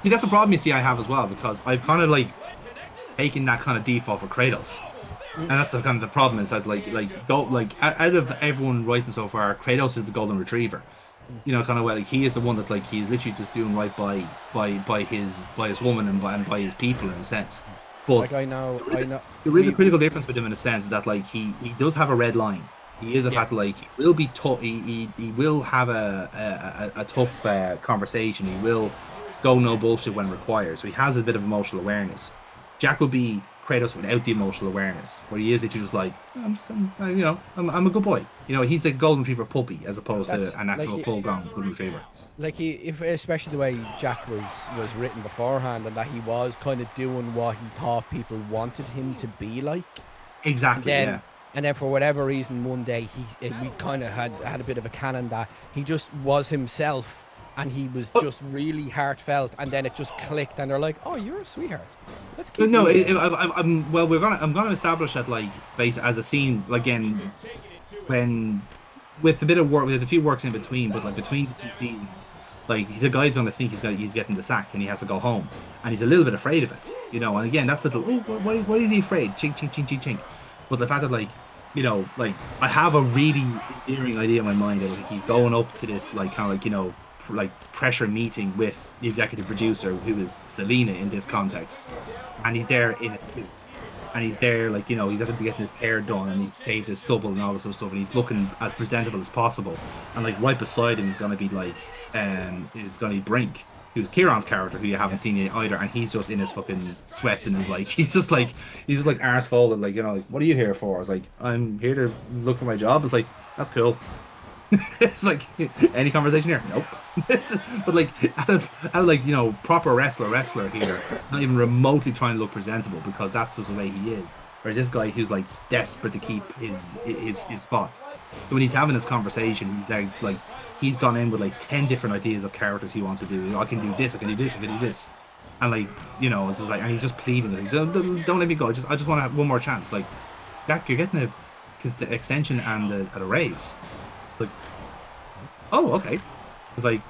See, that's the problem you see I have as well, because I've kind of like taken that kind of default for Kratos. Mm, And that's the kind of the problem is that out of everyone writing so far, Kratos is the golden retriever. mm. Kind of like he is the one that like he's literally just doing right by his woman and by his people in a sense. Like But I know, there is a critical difference with him in a sense that like he does have a red line. He is a yeah. fact like he will be tough. He will have a tough conversation. He will go no bullshit when required. So he has a bit of emotional awareness. Jack would be Kratos without the emotional awareness, where he is literally just like, "Oh, I'm a good boy. He's a golden retriever puppy as opposed to That's an actual full-grown golden retriever. like he, if especially the way Jack was written beforehand, and that he was kind of doing what he thought people wanted him to be like, and Exactly, then yeah. and then for whatever reason one day we kind of had a bit of a canon that he just was himself, and he was But just really heartfelt, and then it just clicked, and they're like, oh, you're a sweetheart, let's keep no, you there. I'm gonna establish that like base as a scene again when with a bit of work. There's a few works in between, but like between the two seasons, like the guy's gonna think he's getting the sack and he has to go home, and he's a little bit afraid of it. And again, that's the why is he afraid? Chink chink chink chink chink. But the fact that like I have a really endearing idea in my mind that like, he's going up to this like kind of like like pressure meeting with the executive producer who is Selena in this context, and he's there in a suit and he's there, like, he's having to get his hair done and he's shaved his stubble and all this sort of stuff, and he's looking as presentable as possible. And like right beside him is gonna be Brink, who's Kieran's character, who you haven't Yeah. seen yet either, and he's just in his fucking sweats and his like he's just like arse folded, like, like, what are you here for? I was like, I'm here to look for my job. It's like, that's cool. It's like any conversation here? Nope. But like out of like proper wrestler here, not even remotely trying to look presentable because that's just the way he is. Whereas this guy who's like desperate to keep his spot. So when he's having this conversation, he's like he's gone in with like 10 different ideas of characters he wants to do. I can do this, I can do this, I can do this. And like, it's just like, and he's just pleading with him. Don't let me go. I just want to have one more chance. Like, Jack, you're getting extension and a raise. Like, oh, okay. It's like,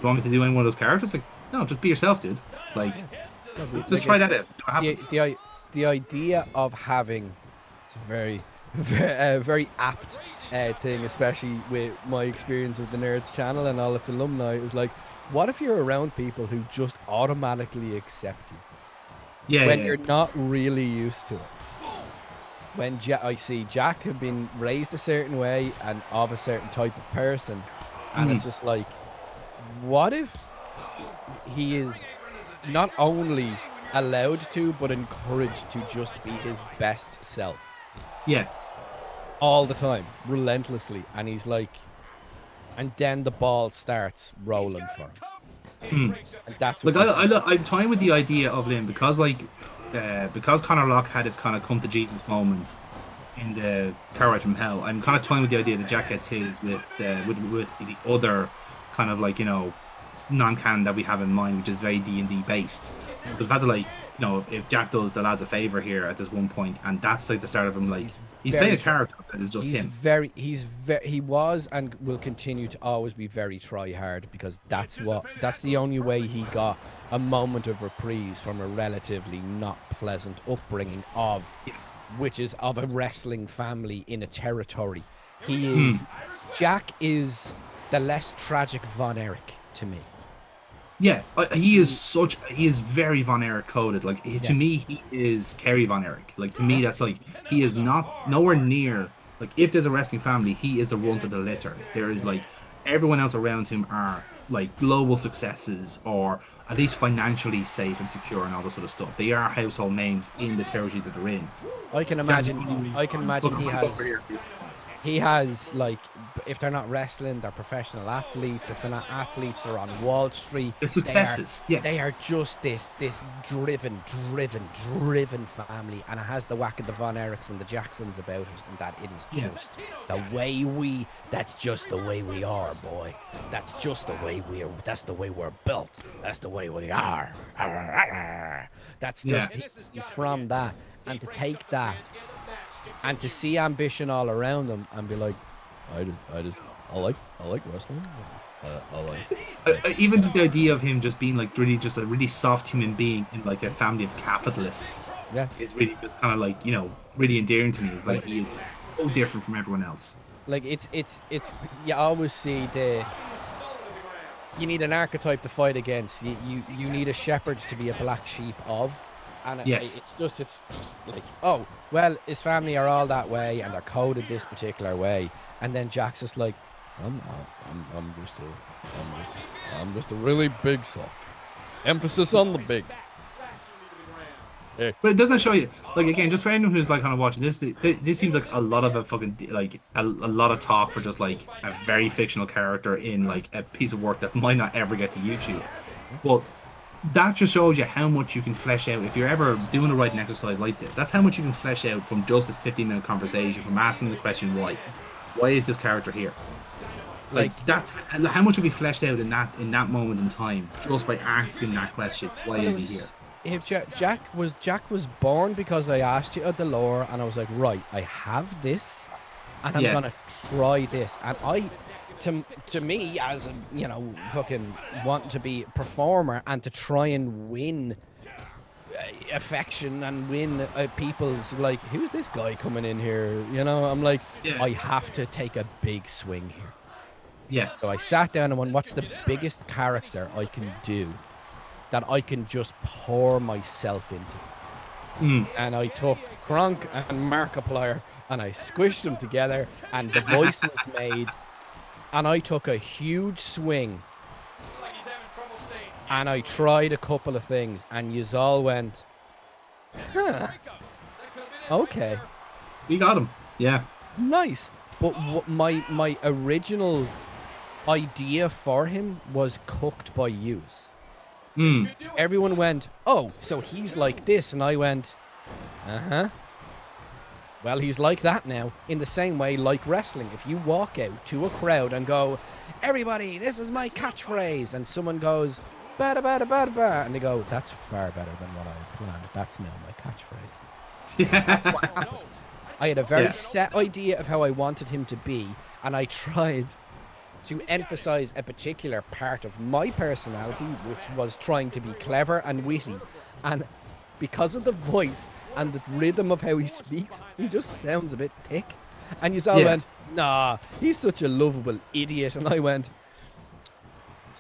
you want me to do any one of those characters? Like, no, just be yourself, dude. Like, Yeah. No, just like try it's that out. See what the happens. the the idea of having, it's a very very apt thing, especially with my experience of the Nerds channel and all its alumni. It was like, what if you're around people who just automatically accept you Yeah, when yeah, yeah. you're not really used to it? When I see Jack have been raised a certain way and of a certain type of person, and Mm, it's just like, what if he is not only allowed to, but encouraged to just be his best self yeah. all the time, relentlessly? And he's like, and then the ball starts rolling for him. Mm. And that's what Like, we see. I'm toying with the idea of Lynn because, like, because Conor Locke had his kind of come to Jesus moment in the Car Ride from Hell. I'm kind of toying with the idea that Jack gets his with the other kind of like non-canon that we have in mind, which is very D&D based. But the fact that like if Jack does the lads a favor here at this one point, and that's like the start of him, like He's he's playing very a character that is just him. he was and will continue to always be very try hard, because that's the only way he got a moment of reprise from a relatively not pleasant upbringing of, Yes. which is of a wrestling family in a territory. He Hmm. is Jack is the less tragic Von Erich to me. Yeah, He he is very Von Erich coded. Like to Yeah. me, he is Kerry Von Erich. Like to me, Yeah. that's like he is not nowhere near. Like if there's a wrestling family, he is the runt of the litter. There is like everyone else around him are like global successes or at least financially safe and secure and all this sort of stuff. They are household names in the territory that they're in. Jack's I can imagine look over here. he has like, if they're not wrestling, they're professional athletes. If they're not athletes, they're on Wall Street. They're They are successes. Yeah. they are just this driven family, and it has the whack of the Von Erichs and the Jacksons about it, and that it is Yeah. just the way we. That's just the way we are, boy. That's just the way we are. That's the way we're built. That's the way we are. That's Yeah. just he's from that, and to take that and to see ambition all around him and be like, I like wrestling. I like Even just the idea of him just being like really just a really soft human being in like a family of capitalists yeah, is really just kind of like, really endearing to me. It's like like he is so different from everyone else. it's you always see the you need an archetype to fight against. You need a shepherd to be a black sheep of, and Yes. it's just like, oh well, his family are all that way and they're coded this particular way, and then Jack's just like, I'm just a really big soft. Emphasis on the big. Yeah. But it doesn't show you, like, again, just for anyone who's like kind of watching this, this seems like a lot of a fucking like a lot of talk for just like a very fictional character in like a piece of work that might not ever get to YouTube. Well, that just shows you how much you can flesh out if you're ever doing a writing exercise like this. That's how much you can flesh out from just a 15-minute conversation, from asking the question why. Why is this character here? Like that's how much will be fleshed out in that moment in time just by asking that question. Why is he here? If Jack was born because I asked you at the lore, and I was like, right, I have this, and I'm gonna try this, and to me as a fucking want to be a performer and to try and win affection and win people's like, who's this guy coming in here? I'm like, I have to take a big swing here. Yeah. So I sat down and went, what's the biggest character I can do that I can just pour myself into? And I took Kronk and Markiplier and I squished them together and the voice was made, and I took a huge swing and I tried a couple of things and yous all went, huh, okay. We got him. Yeah. Nice. But my original idea for him was cooked by yous. Everyone went, oh, so he's like this, and I went, well, he's like that now. In the same way, like wrestling, if you walk out to a crowd and go, everybody, this is my catchphrase, and someone goes, bada bada bada bada, and they go, that's far better than what I planned. That's now my catchphrase. That's what happened. I had a very set idea of how I wanted him to be, and I tried to emphasize a particular part of my personality, which was trying to be clever and witty. And because of the voice and the rhythm of how he speaks, he just sounds a bit thick. And you all went, nah, he's such a lovable idiot. And I went,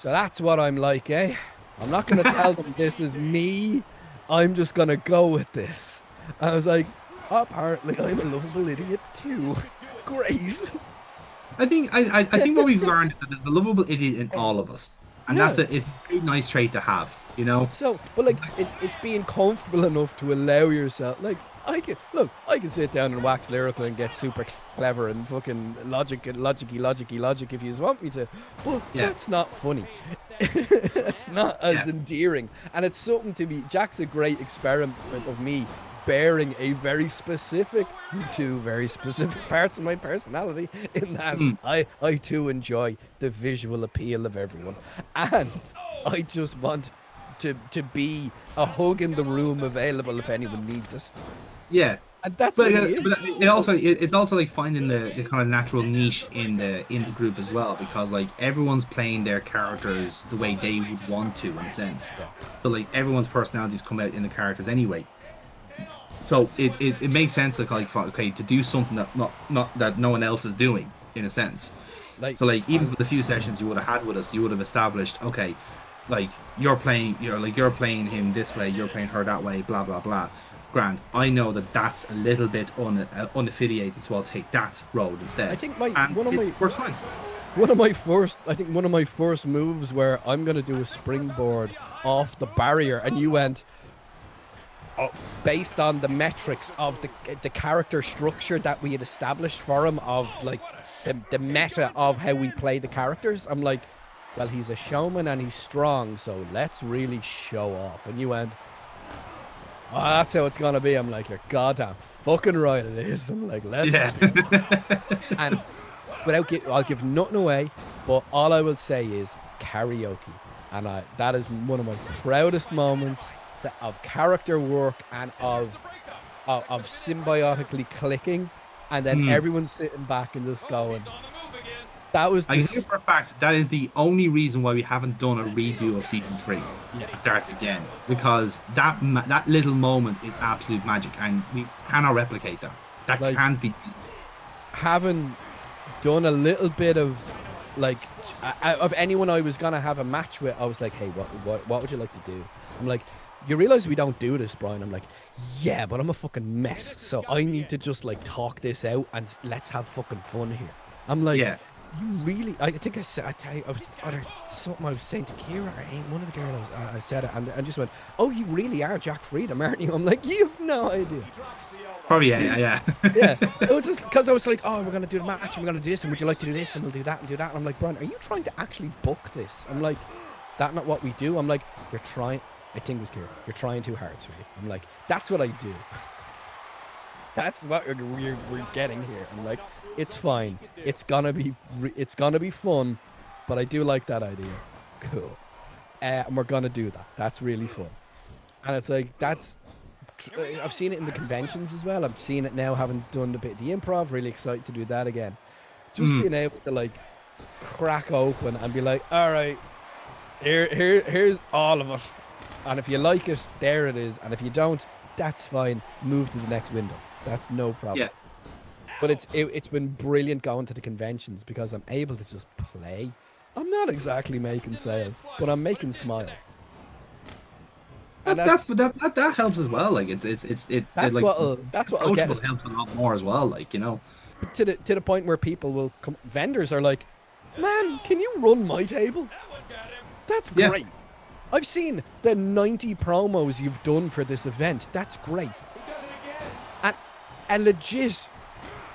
so that's what I'm like, eh? I'm not going to tell them this is me. I'm just going to go with this. And I was like, apparently I'm a lovable idiot too. Great. I think what we've learned is that there's a lovable idiot in all of us, and it's a very nice trait to have, So, but like, it's being comfortable enough to allow yourself. Like, I can sit down and wax lyrical and get super clever and fucking logic if you want me to, but that's not funny. It's not as endearing, and it's something to be. Jack's a great experiment of me bearing two very specific parts of my personality, in that I too enjoy the visual appeal of everyone, and I just want to be a hug in the room available if anyone needs it. Yeah. And that's but it's also like finding the kind of natural niche in the group as well, because like everyone's playing their characters the way they would want to, in a sense. So like everyone's personalities come out in the characters anyway. So it makes sense like okay, to do something that no one else is doing, in a sense. So like even for the few sessions you would have had with us, you would have established, okay, like you're playing him this way, you're playing her that way, blah blah blah. Grant, I know that's a little bit unaffiliated, so I'll take that road instead. I think we're fine. One of my first moves where I'm gonna do a springboard off the barrier, and you went, based on the metrics of the character structure that we had established for him, of like the meta of how we play the characters, I'm like, well, he's a showman and he's strong, so let's really show off. And you went, oh, that's how it's gonna be. I'm like, you're goddamn fucking right it is. I'm like, let's and I'll give nothing away, but all I will say is karaoke, and that is one of my proudest moments of character work and of symbiotically clicking, and then everyone sitting back and just going, That was I can tell you for a fact that is the only reason why we haven't done a redo of season 3. yeah. Start again, because that little moment is absolute magic, and we cannot replicate that. That Like can't be. having done a little bit of like of anyone I was gonna have a match with, I was like, hey, what would you like to do? I'm like, you realize we don't do this, Brian? I'm like, yeah, but I'm a fucking mess, so I need to just like talk this out and let's have fucking fun here. I'm like, Yeah, you really? I think I said, I tell you, I was either something I was saying to Kira or one of the girls. I said it and just went, oh, you really are Jack Freedom, aren't you? I'm like, you've no idea. probably yeah. Yeah, it was just because I was like, oh, we're gonna do the match and we're gonna do this and would you like to do this and we'll do that and do that. And I'm like, Brian, are you trying to actually book this? I'm like, that not what we do. I'm like, you're trying. I think it was Kira. You're trying too hard, sweetie. I'm like, that's what I do. That's what we're getting here. I'm like, it's fine. It's gonna be fun, but I do like that idea. Cool. And we're gonna do that. That's really fun. And it's like I've seen it in the conventions as well. I've seen it now, having done a bit of the improv. Really excited to do that again. Just being able to like crack open and be like, all right, here's all of it. And if you like it, there it is. And if you don't, that's fine. Move to the next window. That's no problem. Yeah. But it's been brilliant going to the conventions because I'm able to just play. I'm not exactly making sales, but I'm making smiles. That helps as well. Like that's like what'll get us. helps a lot more as well. Like, you know, To the point where people will come. Vendors are like, man, can you run my table? That's great. I've seen the 90 promos you've done for this event. That's great. And a legit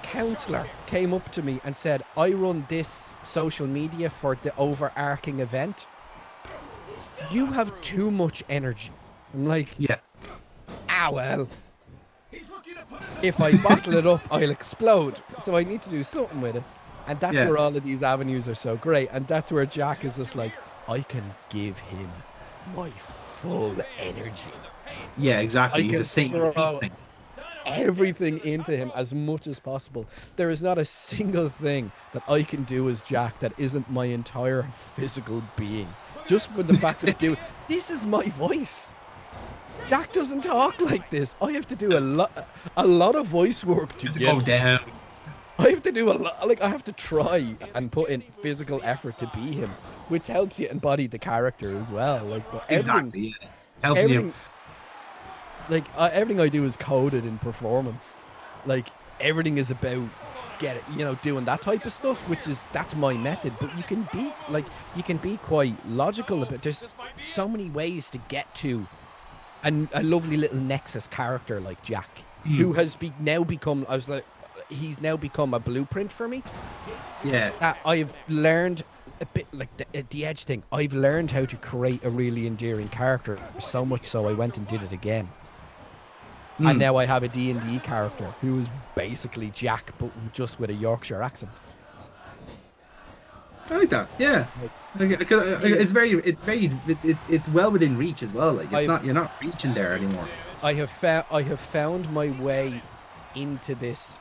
counselor came up to me and said, I run this social media for the overarching event. You have too much energy. I'm like, yeah. Ah, well, if I bottle it up, I'll explode. So I need to do something with it. And that's where all of these avenues are so great. And that's where Jack is just like, I can give him my full energy. Yeah, exactly. He's a Satan. Everything into him as much as possible. There is not a single thing that I can do as Jack that isn't my entire physical being. Just for the fact that this is my voice. Jack doesn't talk like this. I have to do a lot of voice work to go down. I have to do a lot. Like, I have to try and put in physical effort to be him, which helps you embody the character as well. Like, but exactly, helps you. Like, everything I do is coded in performance. Like, everything is about doing that type of stuff, that's my method. But you can be quite logical about. There's so many ways to get to a lovely little Nexus character like Jack, who has now become. I was like. He's now become a blueprint for me. Yeah. I've learned a bit like the Edge thing. I've learned how to create a really endearing character, so much so I went and did it again. And now I have a D&D character who is basically Jack, but just with a Yorkshire accent. I like that. Yeah. It's well within reach as well. Like you're not reaching there anymore. I have found my way into this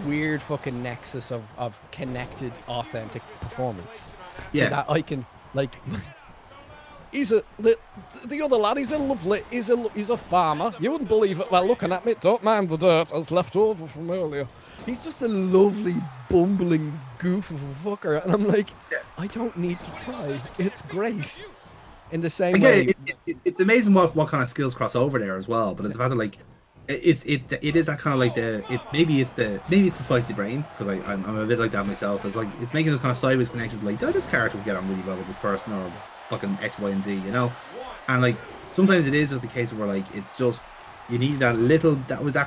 weird fucking nexus of connected, authentic performance. Yeah. So that I can, like, the other lad, he's lovely, he's a farmer. You wouldn't believe it. Well, looking at me, don't mind the dirt as left over from earlier. He's just a lovely, bumbling goof of a fucker. And I'm like, I don't need to try. It's great. In the same way. It's amazing what kind of skills cross over there as well. But it's about like, it is that kind of like maybe it's the spicy brain, because I'm a bit like that myself. It's like it's making this kind of sideways connection, like this character will get on really well with this person, or fucking X, Y, and Z, you know. And like sometimes it is just a case where like it's just you need that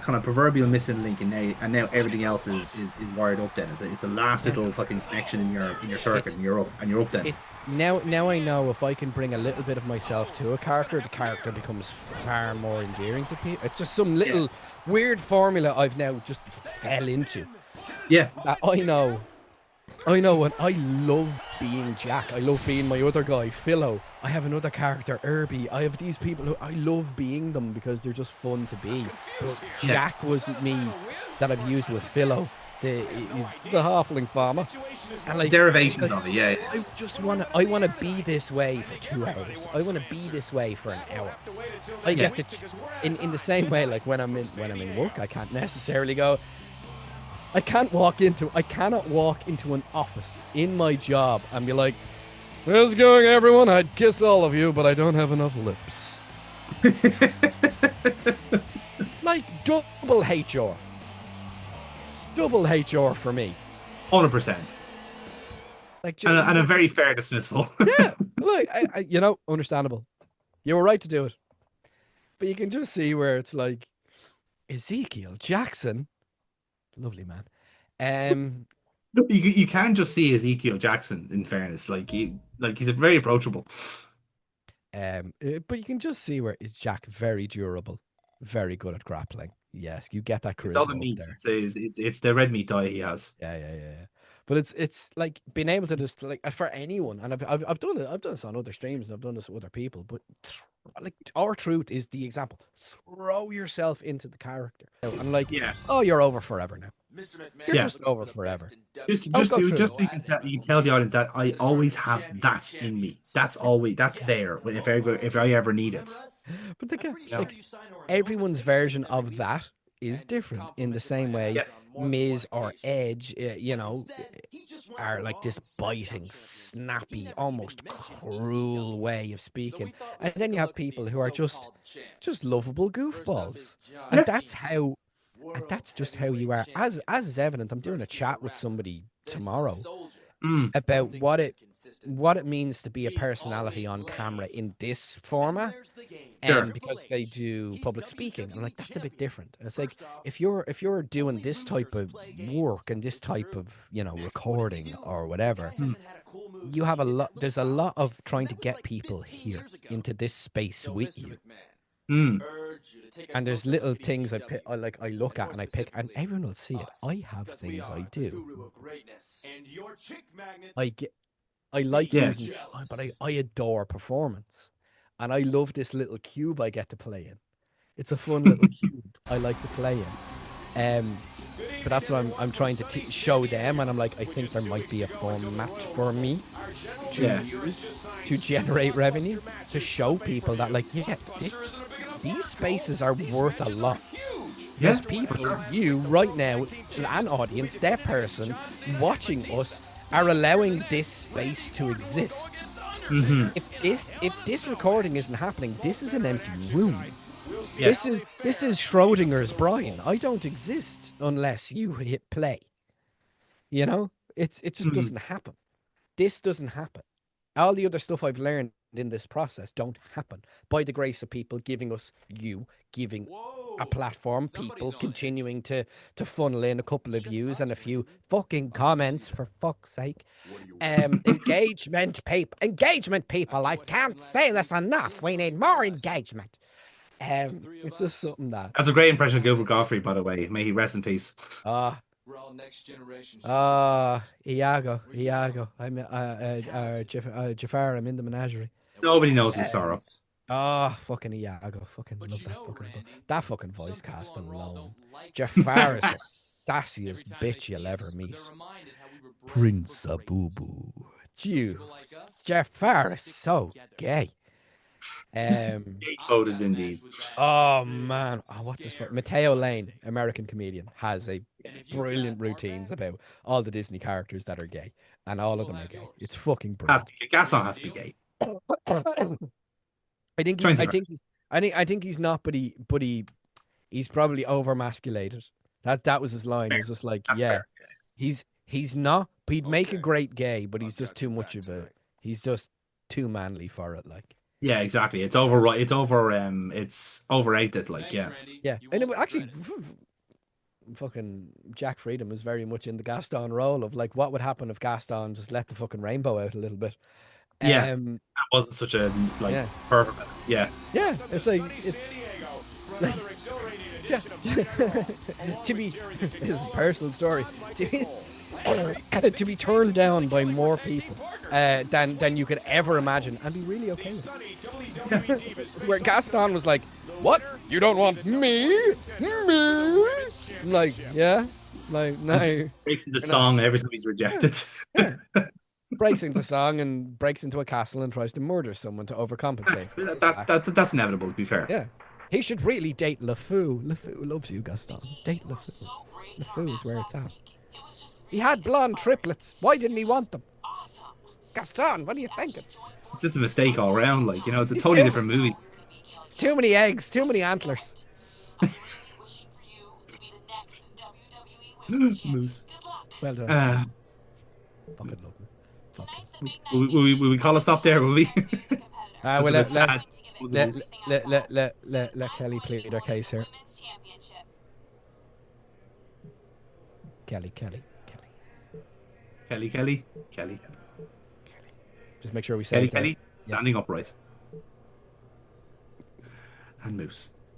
kind of proverbial missing link, and now everything else is wired up. Then it's the last little fucking connection in your circuit, and you're up then. Now I know if I can bring a little bit of myself to a character, the character becomes far more endearing to people. It's just some little weird formula I've now just fell into. Yeah. I know when I love being Jack. I love being my other guy, Philo. I have another character, Irby. I have these people who I love being them because they're just fun to be. But Jack wasn't me that I've used with Philo. he's the halfling farmer, and like Derivations of it, yeah. I wanna be this way for 2 hours. I wanna be this way for an hour. I Yeah. get to, in the same way, like when I'm in work, I can't necessarily go. I cannot walk into an office in my job and be like, "How's it going, everyone? I'd kiss all of you, but I don't have enough lips." Like double HR. Double HR for me. 100%. Like, And a very fair dismissal. yeah, like understandable. You were right to do it, but you can just see where it's like Ezekiel Jackson, lovely man. You can just see Ezekiel Jackson, in fairness. He's very approachable. But you can just see where is Jack very durable, very good at grappling. Yes, you get that It's all the charisma up meat. there. It's the red meat dye he has. Yeah. But it's like being able to just like for anyone, and I've done it. I've done this on other streams, and I've done this with other people. But like our truth is the example. Throw yourself into the character, and like, oh, you're over forever now. Mr.McMahon, You're just over forever. Just go so through you can tell the audience that I always have that in me. That's there if I ever need it. But like everyone's version of that is different in the same way. Miz or Edge, are like this biting, snappy, almost cruel way of speaking, and then you have people who are just lovable goofballs, and that's just how you are. As is evident, I'm doing a chat with somebody tomorrow about what it means to be a personality on camera in this format, and because they do public speaking, I'm like, that's a bit different. It's like if you're doing this type of work and this type of recording or whatever, you have there's a lot of trying to get people here into this space with you. And there's little things I look at and I pick, and everyone will see it. I have things I do. I like using, but I adore performance, and I love this little cube I get to play in. It's a fun little cube I like to play in. But that's what I'm trying to show them, and I'm like, I think there might be a format for me to use to generate revenue, to show people that, like, these spaces are worth a lot. There's people, you right now, an audience, that person watching us are allowing this space to exist. If this recording isn't happening, this is an empty room. This is Schrodinger's Brian. I don't exist unless you hit play. It just doesn't happen. This doesn't happen. All the other stuff I've learned in this process don't happen by the grace of people giving a platform, people continuing to funnel in a couple of views and a few fucking comments, for fuck's sake. Engagement people, I can't say this enough. We need more engagement. It's just something that's a great impression of Gilbert Gottfried, by the way. May he rest in peace. We're all next generation. Iago. Jafar, I'm in the menagerie. Nobody knows his sorrow. Fucking Iago. Fucking love that fucking voice cast alone. Jafar is the sassiest bitch you'll ever meet. Prince Abubu. Jafar is so gay. Gay-coded indeed. Oh man, what's his Mateo Lane, American comedian, has a brilliant routines about all the Disney characters that are gay, and all of them are gay. It's fucking brilliant. Gaston has to be gay. I think he's not, but he's probably over-masculated. That was his line. It was just like, he's not. He'd make a great gay, but he's just too much of a. He's just too manly for it, like. Yeah, exactly. It's overrated. Like, yeah. And it, actually, fucking Jack Freedom is very much in the Gaston role of like, what would happen if Gaston just let the fucking rainbow out a little bit? That wasn't such a perfect. Yeah. Yeah, it's like to be this is a personal story. To be turned down by more people than you could ever imagine, and be really okay with it. Where Gaston was like, "What? You don't want me? Me?" I'm like, yeah, Like no, Breaks into you're not. song every time he's Yeah, rejected. yeah. Breaks into song and breaks into a castle and tries to murder someone to overcompensate for his act. That's inevitable, to be fair. Yeah. He should really date LeFou. LeFou loves you, Gaston. Date LeFou. LeFou is where it's at. He had blonde triplets. Why didn't he want them? Gaston, what are you thinking? It's just a mistake all around. Like, you know, it's a He's totally too, different movie. too many eggs, too many antlers. Moose. Well done. Uh, Fucking love him. will we call a stop there, will we? That's Well, a bit sad. let Kelly plead her case here. Kelly. Kelly. Just make sure we say Kelly, it. standing upright. And Moose.